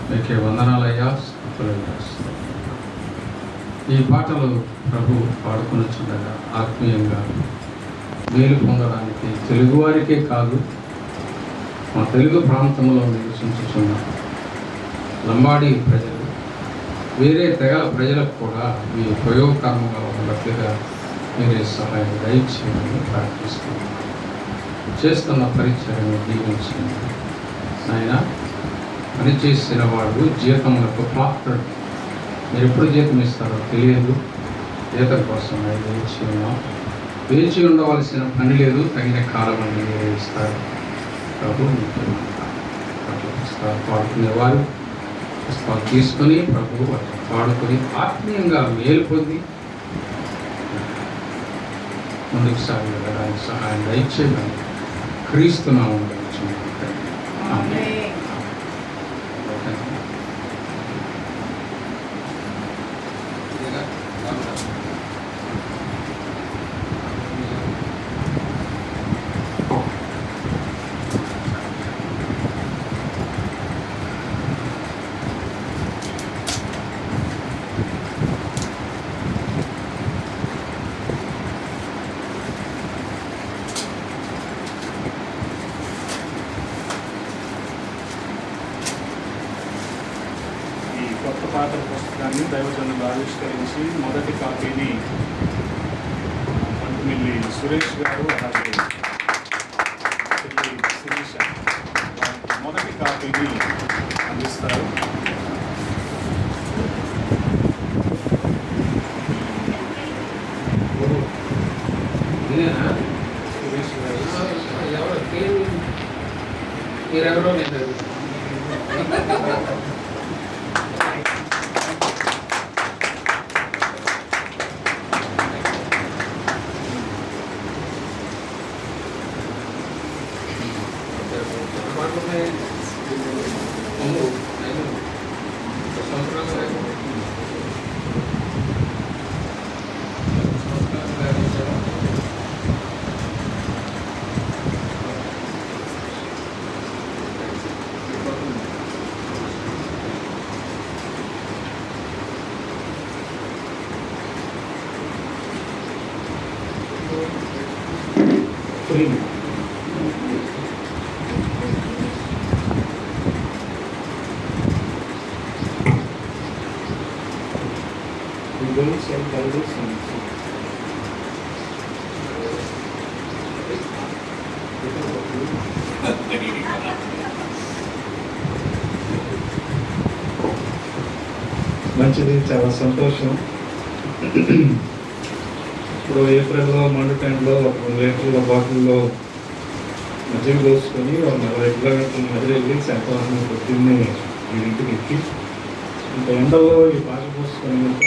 మీకే వందనాలయ్యా, స్తుతులయ్యా. ఈ పాటలు ప్రభు పాడుకొనిచుండగా ఆత్మీయంగా మేలు పొందడానికి తెలుగువారికే కాదు, మా తెలుగు ప్రాంతంలో నివసించుచున్న లంబాడీ ప్రజలు, వేరే తెగల ప్రజలకు కూడా మీ ఉపయోగకరంగా ఉన్నట్లుగా మీరే సహాయం దయచేయమని ప్రార్థిస్తున్నాను. చేస్తున్న పరిచయను దీవించండి నాయన. పనిచేసిన వాడు జీతములకు పాత్రడు. మీరు ఎప్పుడు జీతం ఇస్తారో తెలియదు. జీతం కోసం వేచి ఉన్నాం. వేచి ఉండవలసిన పని లేదు, తగిన కాలం అని మీరు ఇస్తారు. ప్రభు పుస్తకాలు పాడుకునేవారు పుస్తకాలు తీసుకొని ప్రభు పాడుకొని ఆత్మీయంగా మేలు పొంది ముందుకు సాగడానికి సహాయం దయచేయమని క్రీస్తునామములో కొత్త పాత్ర పుస్తకాన్ని దైవజనులు ఆవిష్కరించి మొదటి కాపీని పంతుమిల్లి సురేష్ గారు అలాగే శిరీష మొదటి కాపీని అందిస్తారు. సురేష్ గారు మీరెవరో మంచిది, చాలా సంతోషం. ఇప్పుడు ఏప్రిల్లో మండు టైంలో ఒక 2 లీటర్ల బాటిల్లో మజ్జిగ పోసుకొని 40 కిలోమీటర్ల మధ్య వెళ్ళి శాతవాహనం పొద్దున్నే ఈ ఇంటికి ఎక్కి ఇంకా ఎండలో ఈ పాట పోసుకొని వెళ్తే